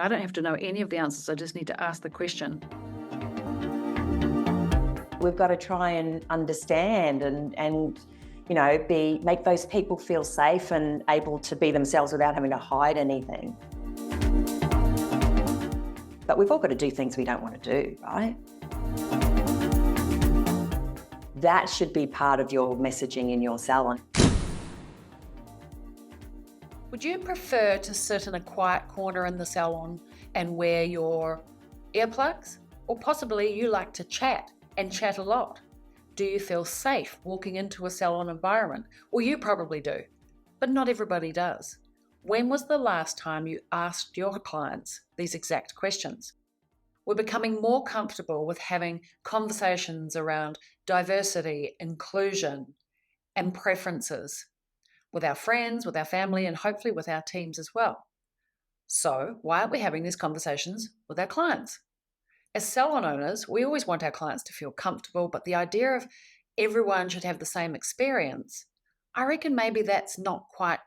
I don't have to know any of the answers. I just need to ask the question. We've got to try and understand and make those people feel safe and able to be themselves without having to hide anything. But we've all got to do things we don't want to do, right? That should be part of your messaging in your salon. Would you prefer to sit in a quiet corner in the salon and wear your earplugs? Or possibly you like to chat and chat a lot? Do you feel safe walking into a salon environment? Well, you probably do, but not everybody does. When was the last time you asked your clients these exact questions? We're becoming more comfortable with having conversations around diversity, inclusion, and preferences with our friends, with our family, and hopefully with our teams as well. So why aren't we having these conversations with our clients? As salon owners, we always want our clients to feel comfortable, but the idea of everyone should have the same experience, I reckon maybe that's not quite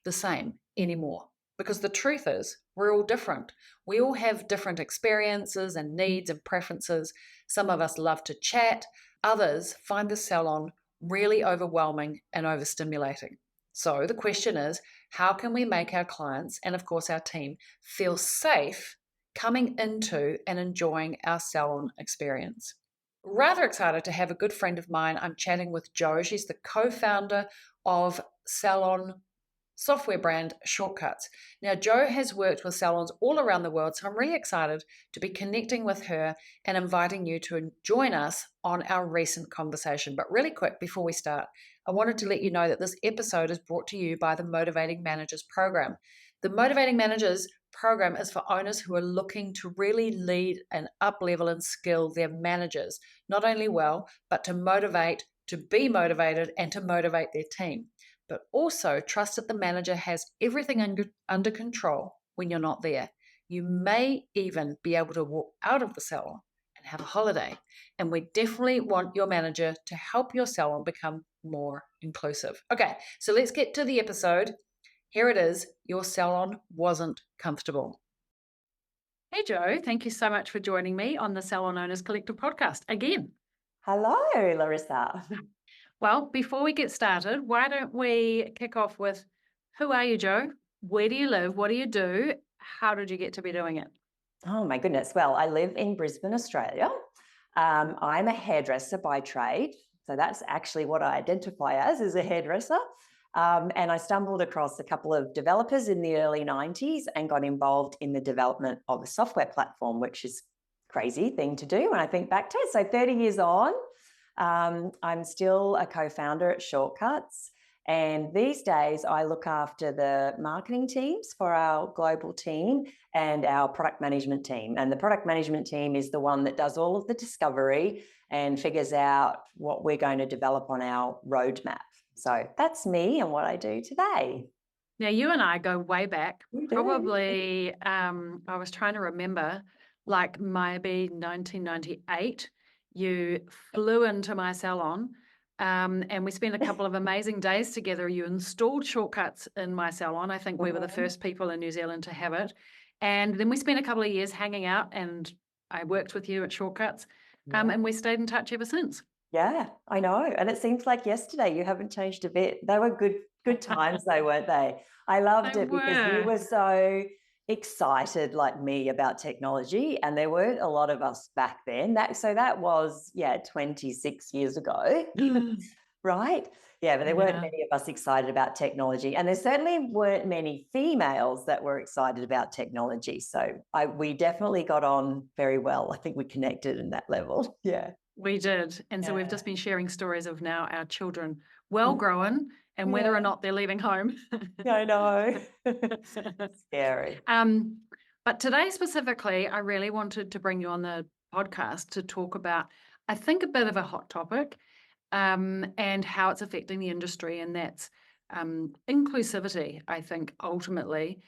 the same anymore. Because the truth is, we're all different. We all have different experiences and needs and preferences. Some of us love to chat. Others find the salon really overwhelming and overstimulating. So the question is, how can we make our clients and, of course, our team feel safe coming into and enjoying our salon experience? Rather excited to have a good friend of mine. I'm chatting with Jo. She's the co-founder of salon software brand Shortcuts. Now, Jo has worked with salons all around the world, so I'm really excited to be connecting with her and inviting you to join us on our recent conversation. But really quick, before we start, I wanted to let you know that this episode is brought to you by the Motivating Managers program. The Motivating Managers program is for owners who are looking to really lead and up-level and skill their managers, not only well, but to motivate, to be motivated, and to motivate their team. But also trust that the manager has everything under control when you're not there. You may even be able to walk out of the salon and have a holiday. And we definitely want your manager to help your salon become more inclusive. Okay, so let's get to the episode. Here it is. Your salon wasn't comfortable. Hey, Jo, thank you so much for joining me on the Salon Owners Collective Podcast again. Hello, Larissa. Well, before we get started, why don't we kick off with, who are you, Jo? Where do you live? What do you do? How did you get to be doing it? Oh, my goodness. Well, I live in Brisbane, Australia. I'm a hairdresser by trade. So that's actually what I identify as a hairdresser. And I stumbled across a couple of developers in the early 90s and got involved in the development of a software platform, which is a crazy thing to do when I think back to it. So 30 years on, I'm still a co-founder at Shortcuts. And these days I look after the marketing teams for our global team and our product management team. And the product management team is the one that does all of the discovery and figures out what we're going to develop on our roadmap. So that's me and what I do today. Now, you and I go way back. Probably, I was trying to remember, like maybe 1998. You flew into my salon and we spent a couple of amazing days together. You installed Shortcuts in my salon. I think we were the first people in New Zealand to have it. And then we spent a couple of years hanging out and I worked with you at Shortcuts and we stayed in touch ever since. Yeah, I know. And it seems like yesterday. You haven't changed a bit. They were good times though, weren't they? I loved it because you were so excited like me about technology, and there weren't a lot of us back then. That was 26 years ago. Right? Yeah, but there weren't many of us excited about technology, and there certainly weren't many females that were excited about technology. So we definitely got on very well. I think we connected in that level. Yeah. We did. And so we've just been sharing stories of now our children well grown and whether or not they're leaving home. I know. Scary. But today specifically, I really wanted to bring you on the podcast to talk about, I think, a bit of a hot topic and how it's affecting the industry, and that's inclusivity, I think, ultimately.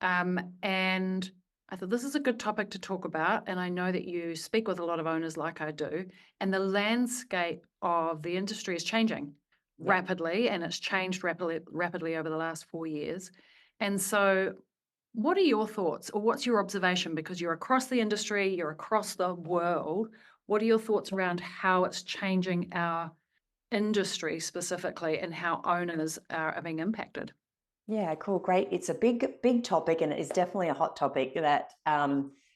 And I thought this is a good topic to talk about, and I know that you speak with a lot of owners like I do, and the landscape of the industry is changing rapidly, and it's changed rapidly over the last 4 years. And so What are your thoughts, or what's your observation? Because you're across the industry, you're across the world. What are your thoughts around how it's changing our industry specifically and how owners are being impacted? Yeah, cool, great. It's a big topic, and it is definitely a hot topic that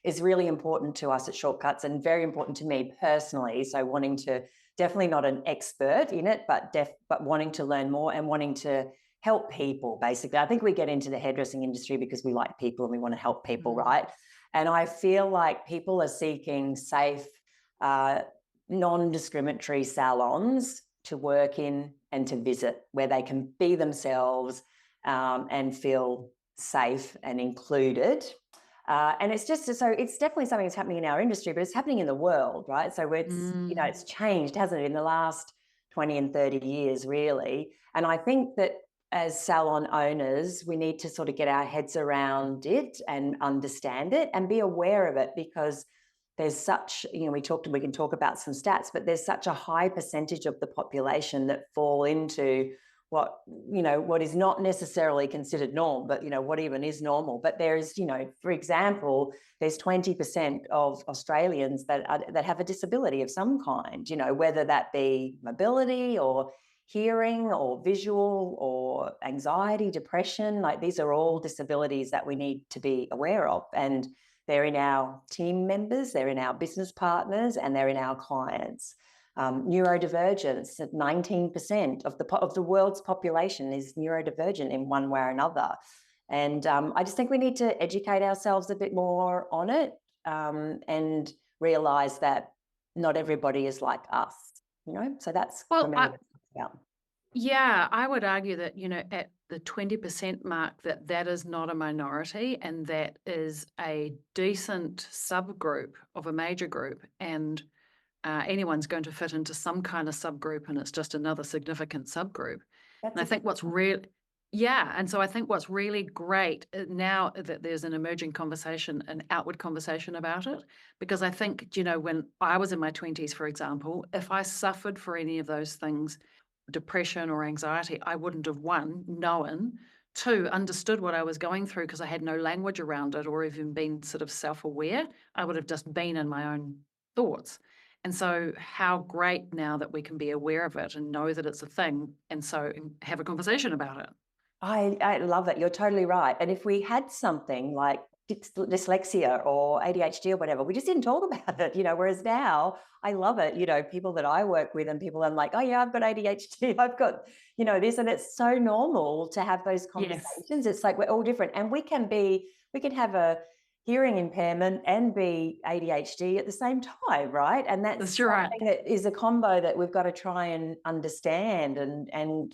is really important to us at Shortcuts and very important to me personally. So wanting to, definitely not an expert in it, but wanting to learn more and wanting to help people. Basically, I think we get into the hairdressing industry because we like people and we want to help people, right? And I feel like people are seeking safe, uh, non-discriminatory salons to work in and to visit, where they can be themselves and feel safe and included. And it's just, so it's definitely something that's happening in our industry, but it's happening in the world, right? So it's, it's changed, hasn't it, in the last 20 and 30 years, really. And I think that as salon owners, we need to sort of get our heads around it and understand it and be aware of it, because there's such, we can talk about some stats, but there's such a high percentage of the population that fall into what is not necessarily considered norm, but what even is normal. But there's, for example, there's 20% of Australians that have a disability of some kind, whether that be mobility or hearing or visual or anxiety, depression. Like, these are all disabilities that we need to be aware of, and they're in our team members, they're in our business partners, and they're in our clients. Neurodivergence, 19% of the world's population is neurodivergent in one way or another. And I just think we need to educate ourselves a bit more on it, and realise that not everybody is like us, So that's for me. Yeah, I would argue that, at the 20% mark, that is not a minority, and that is a decent subgroup of a major group. And anyone's going to fit into some kind of subgroup, and it's just another significant subgroup. And I think what's really, and so I think what's really great now that there's an emerging conversation, an outward conversation about it, because I think, when I was in my 20s, for example, if I suffered for any of those things, depression or anxiety, I wouldn't have, one, known, two, understood what I was going through, because I had no language around it or even been sort of self-aware. I would have just been in my own thoughts. And so how great now that we can be aware of it and know that it's a thing, and so have a conversation about it. I love it. You're totally right. And if we had something like dyslexia or ADHD or whatever, we just didn't talk about it, whereas now I love it. People that I work with and people, I'm like, oh yeah, I've got ADHD, I've got, this, and it's so normal to have those conversations. Yes. It's like we're all different, and we can have a hearing impairment and be ADHD at the same time, right? And that's something right. That is a combo that we've got to try and understand and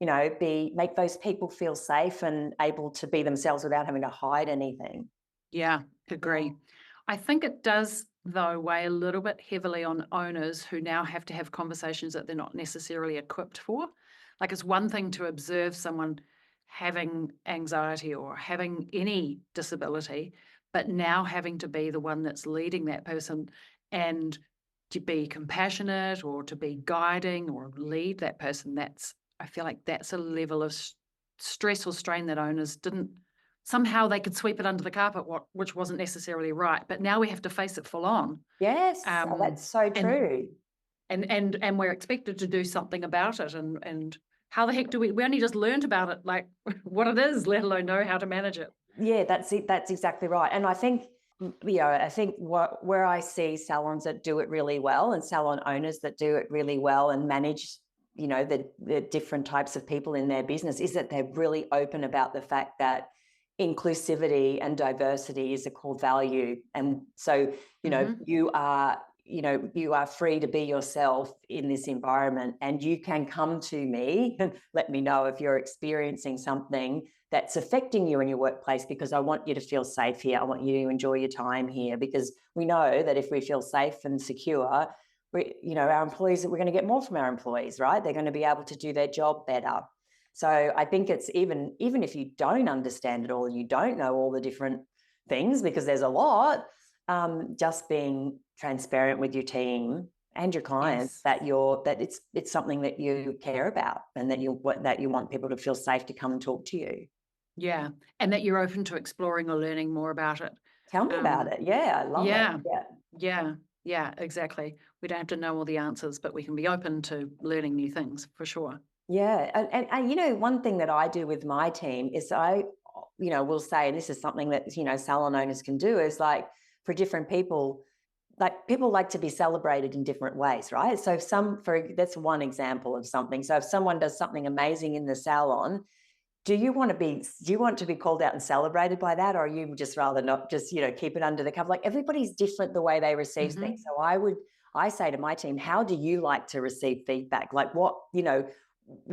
make those people feel safe and able to be themselves without having to hide anything. Yeah, agree. Yeah. I think it does, though, weigh a little bit heavily on owners who now have to have conversations that they're not necessarily equipped for. Like, it's one thing to observe someone having anxiety or having any disability, but now having to be the one that's leading that person and to be compassionate or to be guiding or lead that person, I feel like that's a level of stress or strain that owners didn't, somehow they could sweep it under the carpet, which wasn't necessarily right. But now we have to face it full on. Yes, that's so true. And we're expected to do something about it. And how the heck do we only just learned about it, like what it is, let alone know how to manage it. Yeah, that's it. That's exactly right. And I think, where I see salons that do it really well and salon owners that do it really well and manage, the different types of people in their business, is that they're really open about the fact that inclusivity and diversity is a core value. And so, you are free to be yourself in this environment, and you can come to me and let me know if you're experiencing something that's affecting you in your workplace, because I want you to feel safe here. I want you to enjoy your time here, because we know that if we feel safe and secure, our employees, we're going to get more from our employees, right? They're going to be able to do their job better. So I think it's even if you don't understand it all and you don't know all the different things, because there's a lot, just being transparent with your team and your clients, yes, that it's something that you care about and that you want people to feel safe to come and talk to you. Yeah. And that you're open to exploring or learning more about it. Tell me about it. Yeah, I love Yeah. it. Yeah. Yeah. Yeah, exactly. We don't have to know all the answers, but we can be open to learning new things for sure. Yeah, and one thing that I do with my team is will say, and this is something that salon owners can do, is like for different people, like people like to be celebrated in different ways, right? So that's one example of something. So if someone does something amazing in the salon, do you want to be called out and celebrated by that, or you just rather not, just keep it under the cover? Like everybody's different the way they receive things. So I say to my team, how do you like to receive feedback? Like what,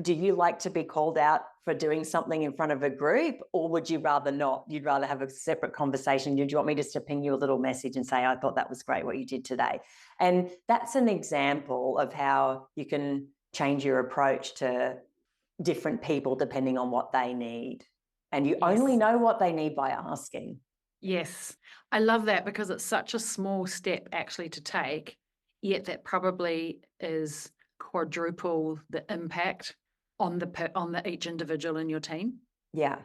do you like to be called out for doing something in front of a group, or would you rather not? You'd rather have a separate conversation. Do you want me just to ping you a little message and say, I thought that was great what you did today? And that's an example of how you can change your approach to different people depending on what they need. And you only know what they need by asking. Yes. I love that, because it's such a small step actually to take, yet that probably is quadruple the impact on the each individual in your team. Yeah.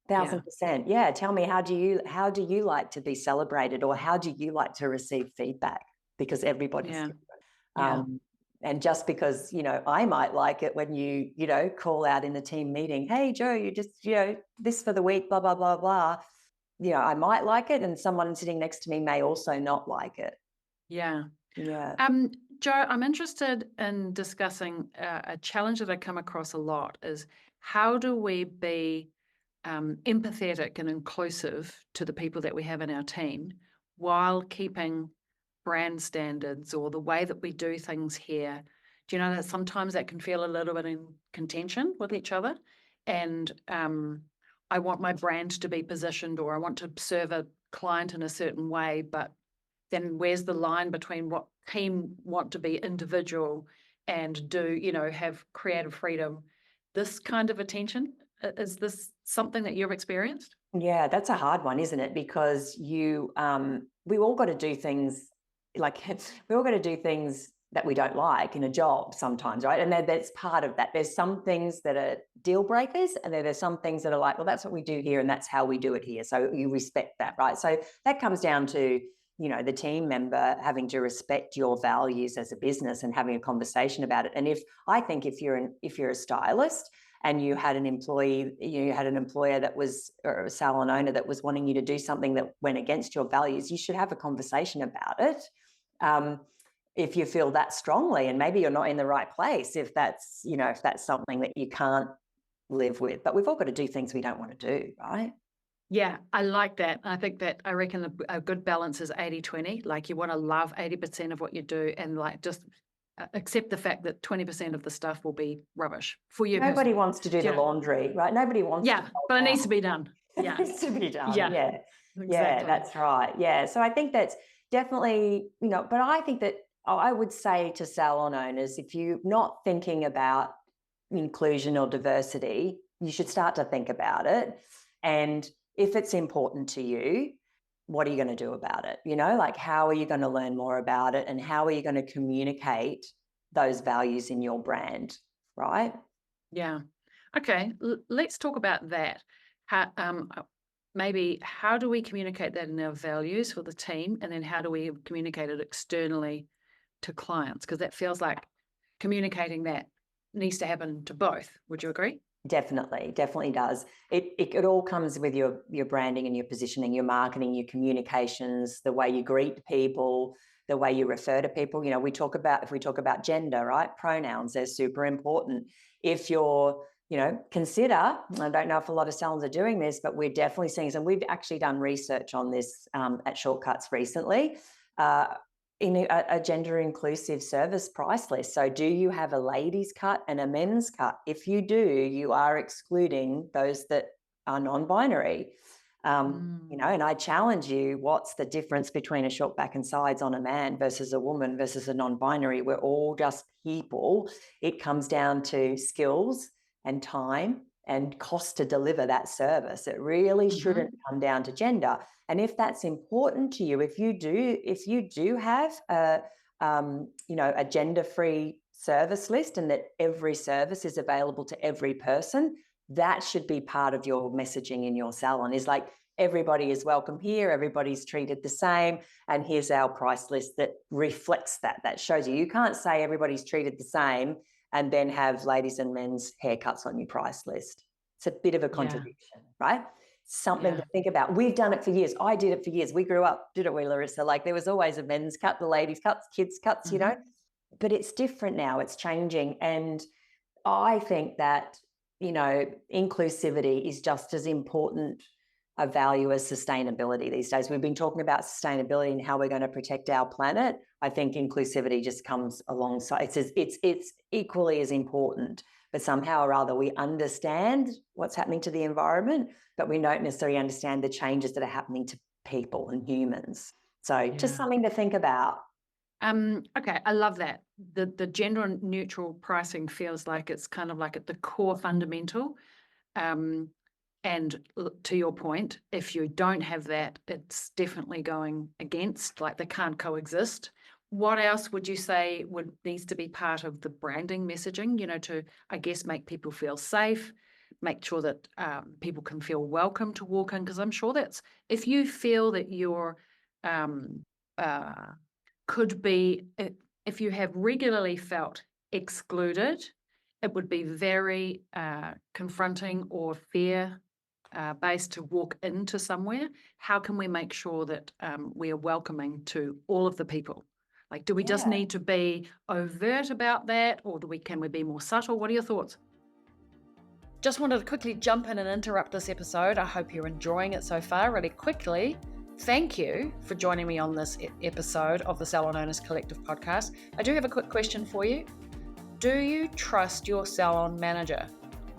1,000%. Yeah. Tell me, how do you like to be celebrated, or how do you like to receive feedback? Because everybody's different. And just because, I might like it when you call out in the team meeting, hey, Jo, you just, this for the week, blah, blah, blah, blah. I might like it, and someone sitting next to me may also not like it. Yeah. Yeah. Jo, I'm interested in discussing a challenge that I come across a lot is, how do we be empathetic and inclusive to the people that we have in our team while keeping brand standards or the way that we do things here? Do you know that sometimes that can feel a little bit in contention with each other? And I want my brand to be positioned, or I want to serve a client in a certain way, but then where's the line between what team want to be individual and have creative freedom? This kind of attention, is this something that you've experienced? Yeah, that's a hard one, isn't it? Because we all got to do things that we don't like in a job sometimes, right? And that's part of that. There's some things that are deal breakers, and then there's some things that are like, well, that's what we do here and that's how we do it here. So you respect that, right? So that comes down to, the team member having to respect your values as a business and having a conversation about it. And if you're a stylist and you had an employer that was, or a salon owner that was wanting you to do something that went against your values, you should have a conversation about it. If you feel that strongly, and maybe you're not in the right place, if that's something that you can't live with. But we've all got to do things we don't want to do, right? Yeah, I like that. I reckon a good balance is 80-20. Like, you want to love 80% of what you do, and like just accept the fact that 20% of the stuff will be rubbish for you. Nobody wants to do the laundry, right? Nobody wants to. But it needs to be done. Yeah. It needs to be done. Yeah. Yeah. Exactly. Yeah, that's right. Yeah. So I think that's definitely, but I think that I would say to salon owners, if you're not thinking about inclusion or diversity, you should start to think about it. And if it's important to you, what are you going to do about it? Like, how are you going to learn more about it, and how are you going to communicate those values in your brand, right? Yeah. Okay. Let's talk about that. Maybe how do we communicate that in our values for the team, and then how do we communicate it externally to clients? Because that feels like communicating that needs to happen to both. Would you agree? Definitely does. It all comes with your branding and your positioning, your marketing, your communications, the way you greet people, the way you refer to people. If we talk about gender, right? Pronouns, they're super important. If you're, consider, I don't know if a lot of salons are doing this, but we're definitely seeing, and we've actually done research on this at Shortcuts recently, in a gender inclusive service price list. So do you have a ladies cut and a men's cut? If you do, you are excluding those that are non-binary. And I challenge you, what's the difference between a short back and sides on a man versus a woman versus a non-binary? We're all just people. It comes down to skills and time and cost to deliver that service. It really shouldn't come down to gender. And if that's important to you, if you do have a gender-free service list, and that every service is available to every person, that should be part of your messaging in your salon, is like, everybody is welcome here, everybody's treated the same, and here's our price list that reflects that. That shows you. You can't say everybody's treated the same and then have ladies and men's haircuts on your price list. It's a bit of a contradiction, right? Something to think about. We've done it for years. I did it for years. We grew up, did it, we, Larissa? Like, there was always a men's cut, the ladies' cuts, kids' cuts, you know, but it's different now. It's changing. And I think that, you know, inclusivity is just as important a value as sustainability these days. We've been talking about sustainability and how we're going to protect our planet. I think inclusivity just comes alongside. It's equally as important, but somehow or other we understand what's happening to the environment, but we don't necessarily understand the changes that are happening to people and humans. So just something to think about. Okay, I love that. The gender neutral pricing feels like it's kind of like at the core fundamental. And to your point, if you don't have that, it's definitely going against, like they can't coexist. What else would you say needs to be part of the branding messaging, you know, to, I guess, make people feel safe, make sure that people can feel welcome to walk in? Because I'm sure that's, if you feel that you're, could be, if you have regularly felt excluded, it would be very confronting or fear based to walk into somewhere. How can we make sure that we are welcoming to all of the people? Like, do we just need to be overt about that, or can we be more subtle? What are your thoughts? Just wanted to quickly jump in and interrupt this episode. I hope you're enjoying it so far. Really quickly, thank you for joining me on this episode of the Salon Owners Collective Podcast. I do have a quick question for you. Do you trust your salon manager?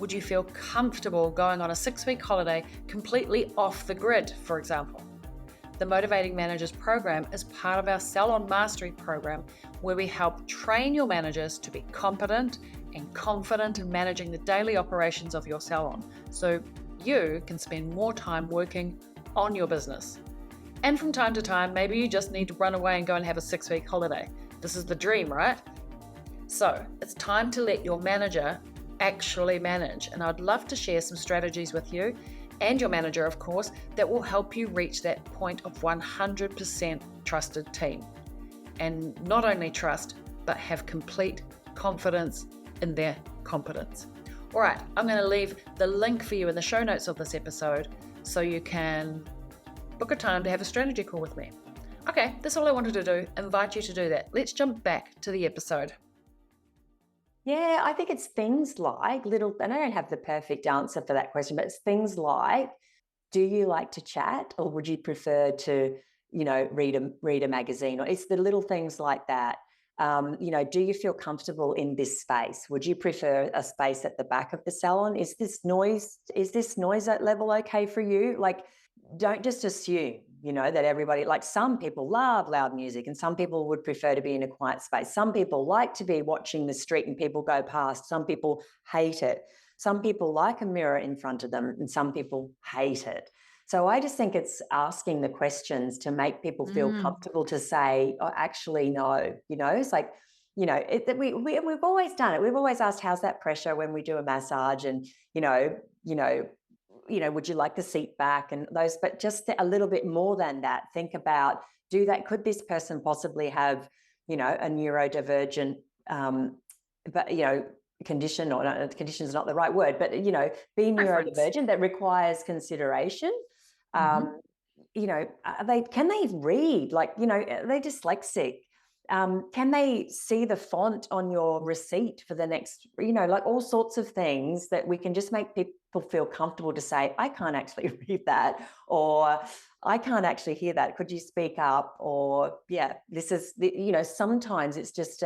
Would you feel comfortable going on a 6-week holiday completely off the grid, for example? The Motivating Managers program is part of our Salon Mastery program, where we help train your managers to be competent and confident in managing the daily operations of your salon, so you can spend more time working on your business. And from time to time, maybe you just need to run away and go and have a 6-week holiday. This is the dream, right? So it's time to let your manager actually manage. And I'd love to share some strategies with you and your manager, of course, that will help you reach that point of 100% trusted team. And not only trust, but have complete confidence in their competence. All right, I'm going to leave the link for you in the show notes of this episode so you can book a time to have a strategy call with me. Okay, that's all I wanted to do. Invite you to do that. Let's jump back to the episode. Yeah, I think it's things like and I don't have the perfect answer for that question, but it's things like, do you like to chat, or would you prefer to, you know, read a magazine? Or it's the little things like that. You know, do you feel comfortable in this space? Would you prefer a space at the back of the salon? Is this noise at level okay for you? Like, don't just assume, you know, that everybody, like some people love loud music and some people would prefer to be in a quiet space. Some people like to be watching the street and people go past. Some people hate it. Some people like a mirror in front of them and some people hate it. So I just think it's asking the questions to make people feel comfortable to say, oh, actually, no, you know, it's like, you know, we've always done it. We've always asked, how's that pressure when we do a massage? And, you know, would you like the seat back and those, but just a little bit more than that. Think about, could this person possibly have, you know, a neurodivergent, but, you know, condition, or not, condition is not the right word, but, you know, be neurodivergent that requires consideration. You know, can they read? Like, you know, are they dyslexic? Can they see the font on your receipt for the next, you know, like all sorts of things that we can just make people feel comfortable to say, I can't actually read that, or I can't actually hear that. Could you speak up? Or, yeah, this is, you know, sometimes it's just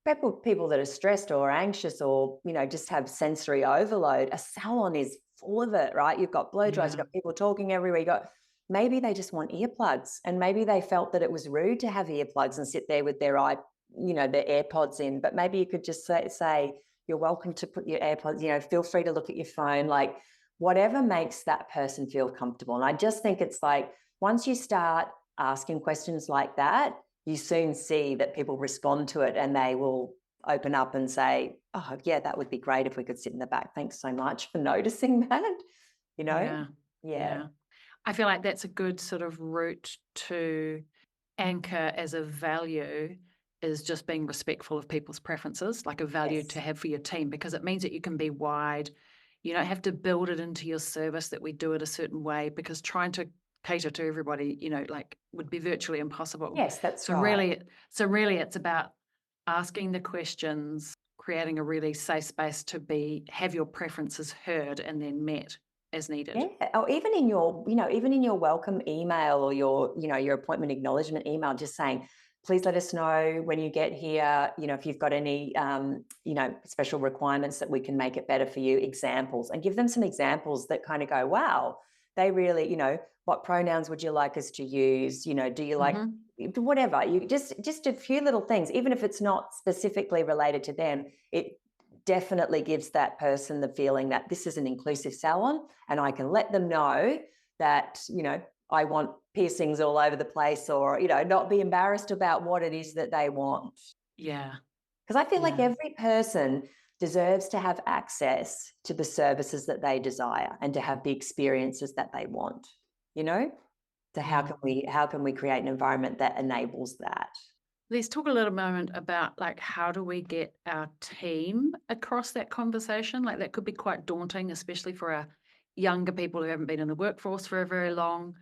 people that are stressed or anxious or, you know, just have sensory overload. A salon is full of it, right? You've got blow dries, you've got people talking everywhere. Maybe they just want earplugs, and maybe they felt that it was rude to have earplugs and sit there with their their AirPods in. But maybe you could just say, you're welcome to put your AirPods, you know, feel free to look at your phone, like whatever makes that person feel comfortable. And I just think it's like, once you start asking questions like that, you soon see that people respond to it and they will open up and say, oh, yeah, that would be great if we could sit in the back. Thanks so much for noticing that, you know? Yeah. Yeah. I feel like that's a good sort of route to anchor as a value, is just being respectful of people's preferences, like a value Yes. to have for your team, because it means that you can be wide. You don't have to build it into your service that we do it a certain way, because trying to cater to everybody, like would be virtually impossible. Yes, that's So right. really it's about asking the questions, creating a really safe space to have your preferences heard and then met as needed. Yeah. Or even in your welcome email or your appointment acknowledgement email, just saying, please let us know when you get here, if you've got any, special requirements that we can make it better for you, examples, and give them some examples that kind of go, wow, they really, what pronouns would you like us to use? Do you like whatever? You just a few little things, even if it's not specifically related to them, it definitely gives that person the feeling that this is an inclusive salon, and I can let them know that, I want piercings all over the place, or, not be embarrassed about what it is that they want. Yeah. Because I feel like Yeah. every person deserves to have access to the services that they desire and to have the experiences that they want, So how can we create an environment that enables that? Let's talk a little moment about like, how do we get our team across that conversation? Like, that could be quite daunting, especially for our younger people who haven't been in the workforce for very long.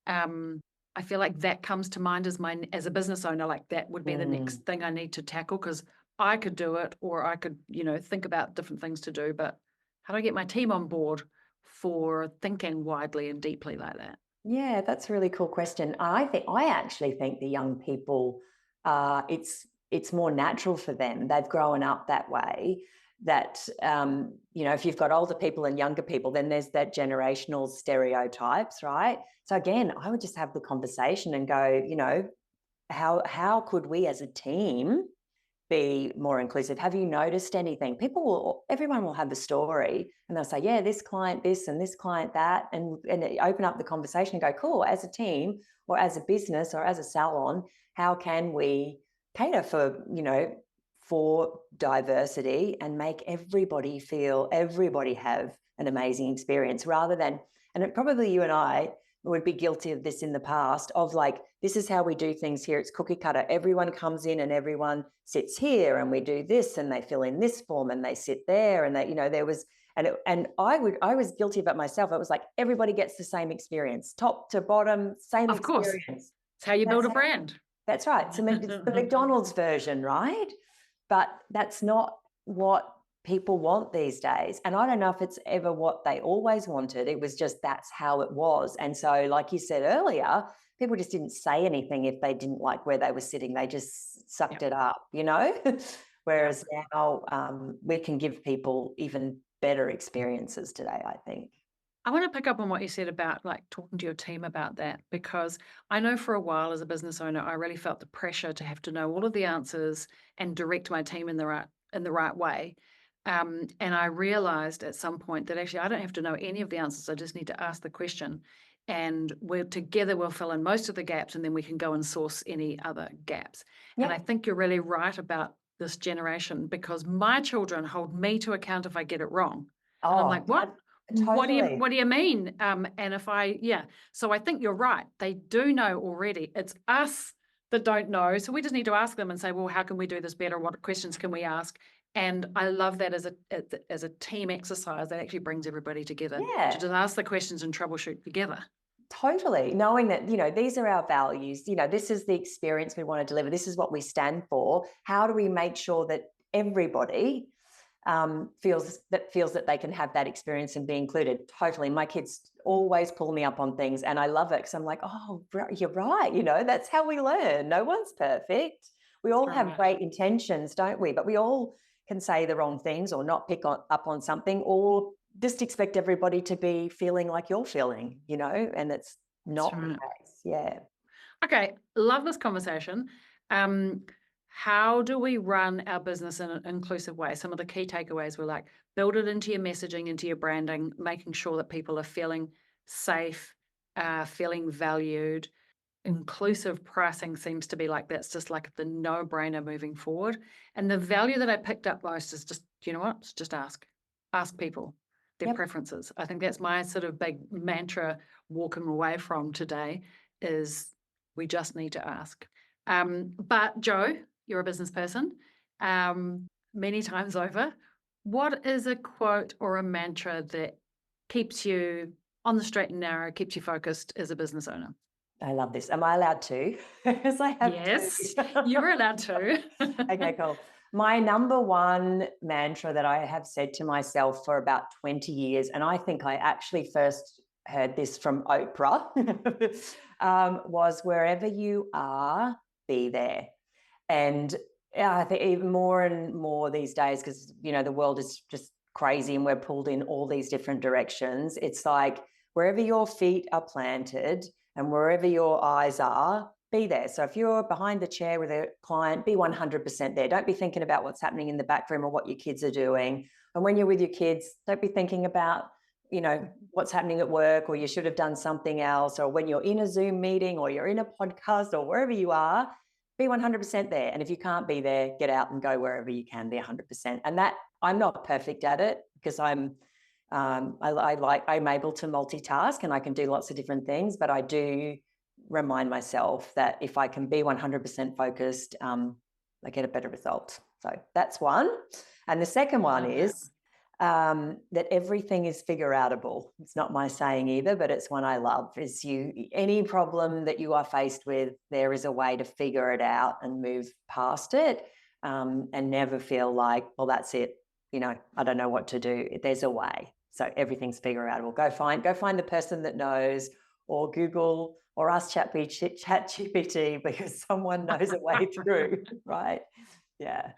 I feel like that comes to mind as a business owner, like that would be the next thing I need to tackle, because I could do it, or I could, think about different things to do, but how do I get my team on board for thinking widely and deeply like that? Yeah, that's a really cool question. I actually think the young people, it's more natural for them. They've grown up that way. That if you've got older people and younger people, then there's that generational stereotypes, right? So again, I would just have the conversation and go, how could we as a team be more inclusive? Have you noticed anything? Everyone will have a story, and they'll say, yeah, this client this and this client that, and open up the conversation and go, cool, as a team or as a business or as a salon, how can we cater for diversity and make everybody have an amazing experience, rather than, and probably you and I would be guilty of this in the past, of like, this is how we do things here. It's cookie cutter. Everyone comes in and everyone sits here, and we do this, and they fill in this form and they sit there, and there was, and I was guilty of it myself. It was like, everybody gets the same experience, top to bottom, same Of course. experience. It's how you build a brand. That's right. So it's the McDonald's version, right? But that's not what people want these days. And I don't know if it's ever what they always wanted. It was just, that's how it was. And so, like you said earlier, people just didn't say anything if they didn't like where they were sitting. They just sucked it up, Whereas now we can give people even better experiences today, I think. I want to pick up on what you said about like talking to your team about that, because I know for a while as a business owner, I really felt the pressure to have to know all of the answers and direct my team in the right way. And I realized at some point that actually I don't have to know any of the answers. I just need to ask the question, and we'll fill in most of the gaps, and then we can go and source any other gaps. Yeah. And I think you're really right about this generation, because my children hold me to account if I get it wrong. Oh, and I'm like, what? Totally. What do you mean? And so I think you're right. They do know already. It's us that don't know. So we just need to ask them and say, well, how can we do this better? What questions can we ask? And I love that as a team exercise that actually brings everybody together to just ask the questions and troubleshoot together. Totally. Knowing that, these are our values, this is the experience we want to deliver. This is what we stand for. How do we make sure that everybody feels that they can have that experience and be included? Totally. My kids always pull me up on things, and I love it, because I'm like, oh, you're right. That's how we learn. No one's perfect. We all have great intentions, don't we? But we all can say the wrong things, or not pick up on something, or just expect everybody to be feeling like you're feeling, and it's not the case. Yeah. Okay. Love this conversation. How do we run our business in an inclusive way? Some of the key takeaways were like, build it into your messaging, into your branding, making sure that people are feeling safe, feeling valued, inclusive pricing seems to be like that's just like the no-brainer moving forward. And the value that I picked up most is just, you know what? It's just ask people their preferences. I think that's my sort of big mantra walking away from today is we just need to ask. But Jo, you're a business person, many times over. What is a quote or a mantra that keeps you on the straight and narrow, keeps you focused as a business owner? I love this. Am I allowed to? Because I have Yes, to. you're allowed to. Okay, cool. My number one mantra that I have said to myself for about 20 years, and I think I actually first heard this from Oprah, was wherever you are, be there. And I think even more and more these days, because, you know, the world is just crazy and we're pulled in all these different directions. It's like wherever your feet are planted and wherever your eyes are, be there. So if you're behind the chair with a client, be 100% there. Don't be thinking about what's happening in the back room or what your kids are doing. And when you're with your kids, don't be thinking about, you know, what's happening at work or you should have done something else. Or when you're in a Zoom meeting or you're in a podcast or wherever you are, be 100% there. And if you can't be there, get out and go wherever you can be 100%. And that I'm not perfect at it because I'm able to multitask and I can do lots of different things, but I do remind myself that if I can be 100% focused, I get a better result. So that's one. And the second one is that everything is figure outable. It's not my saying either, but it's one I love. Is any problem that you are faced with, there is a way to figure it out and move past it, and never feel like, well, that's it. You know, I don't know what to do. There's a way. So everything's figure outable. Go find the person that knows, or Google, or ask ChatGPT because someone knows a way through, right? Yeah.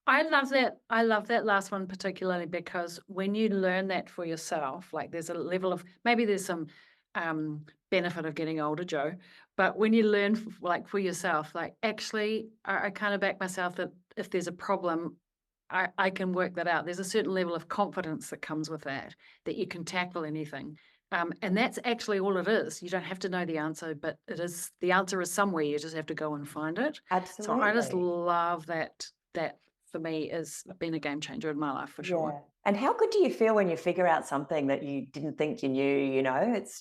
I love that. I love that last one particularly because when you learn that for yourself, like there's a level of, maybe there's some benefit of getting older, Jo, but when you learn for yourself, like actually I kind of back myself that if there's a problem, I can work that out. There's a certain level of confidence that comes with that you can tackle anything. And that's actually all it is. You don't have to know the answer, but the answer is somewhere. You just have to go and find it. Absolutely. So I just love that for me has been a game changer in my life for sure. Yeah. And how good do you feel when you figure out something that you didn't think you knew, you know? It's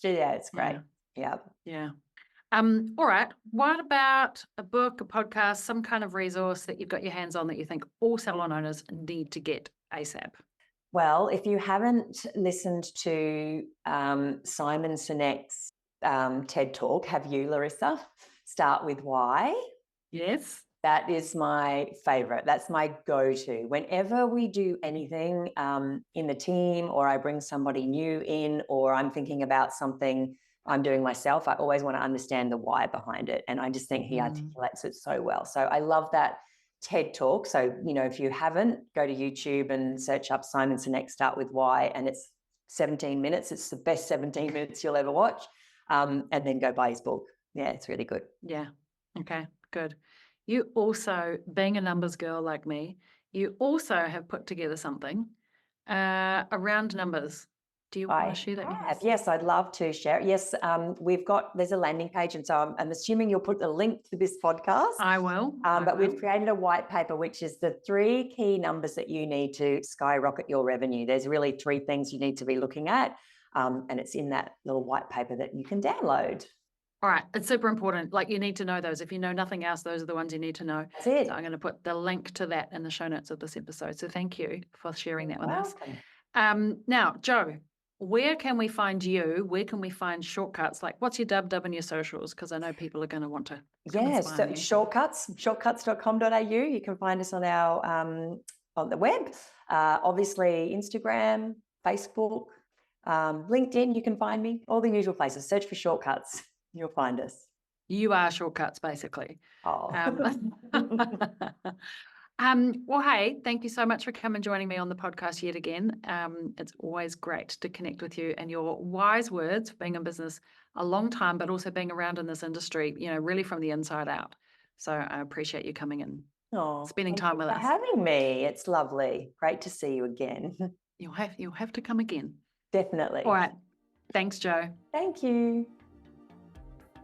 great. Yeah. Yeah. All right. What about a book, a podcast, some kind of resource that you've got your hands on that you think all salon owners need to get ASAP? Well, if you haven't listened to Simon Sinek's TED Talk, have you, Larissa? Start with Why. Yes. That is my favorite. That's my go-to. Whenever we do anything in the team or I bring somebody new in or I'm thinking about something I'm doing myself, I always want to understand the why behind it. And I just think he articulates it so well. So I love that TED Talk. So, you know, if you haven't, go to YouTube and search up Simon Sinek, Start with Why. And it's 17 minutes. It's the best 17 minutes you'll ever watch. And then go buy his book. Yeah, it's really good. Yeah. Okay, good. You also, being a numbers girl like me, you also have put together something around numbers. Do you want to share that with us? Yes, I'd love to share it. Yes, there's a landing page. And so I'm assuming you'll put the link to this podcast. I will. But we've created a white paper, which is the 3 key numbers that you need to skyrocket your revenue. There's really 3 things you need to be looking at. And it's in that little white paper that you can download. All right. It's super important. Like you need to know those. If you know nothing else, those are the ones you need to know. That's it. So I'm going to put the link to that in the show notes of this episode. So thank you for sharing that with us. Now, Jo, where can we find you? Where can we find shortcuts? Like what's your dub and your socials? Because I know people are going to want to. Yes, so shortcuts.com.au. You can find us on our on the web. Obviously, Instagram, Facebook, LinkedIn. You can find me. All the usual places. Search for Shortcuts. You'll find us. You are shortcuts, basically. Oh. Well, hey, thank you so much for coming and joining me on the podcast yet again. It's always great to connect with you and your wise words, being in business a long time, but also being around in this industry, you know, really from the inside out. So I appreciate you coming in, spending time with us. Having me. It's lovely. Great to see you again. You'll have to come again. Definitely. All right. Thanks, Jo. Thank you.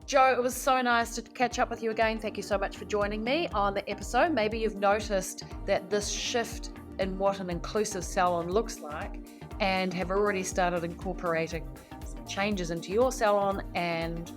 Jo, it was so nice to catch up with you again. Thank you so much for joining me on the episode. Maybe you've noticed that this shift in what an inclusive salon looks like and have already started incorporating some changes into your salon and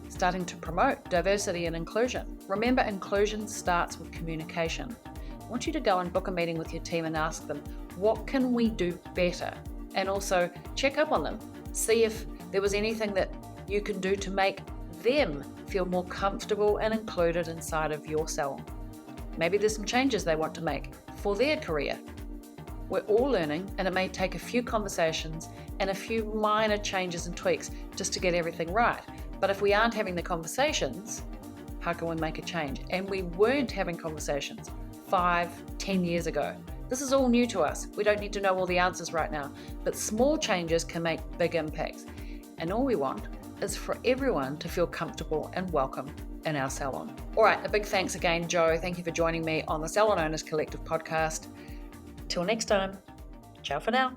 starting to promote diversity and inclusion. Remember, inclusion starts with communication. I want you to go and book a meeting with your team and ask them, what can we do better? And also check up on them. See if there was anything that you can do to make them feel more comfortable and included inside of your salon. Maybe there's some changes they want to make for their career. We're all learning, and it may take a few conversations and a few minor changes and tweaks just to get everything right. But if we aren't having the conversations, how can we make a change? And we weren't having conversations 5-10 years ago. This is all new to us. We don't need to know all the answers right now, but small changes can make big impacts. And all we want is for everyone to feel comfortable and welcome in our salon. All right, a big thanks again, Jo. Thank you for joining me on the Salon Owners Collective Podcast. Till next time, ciao for now.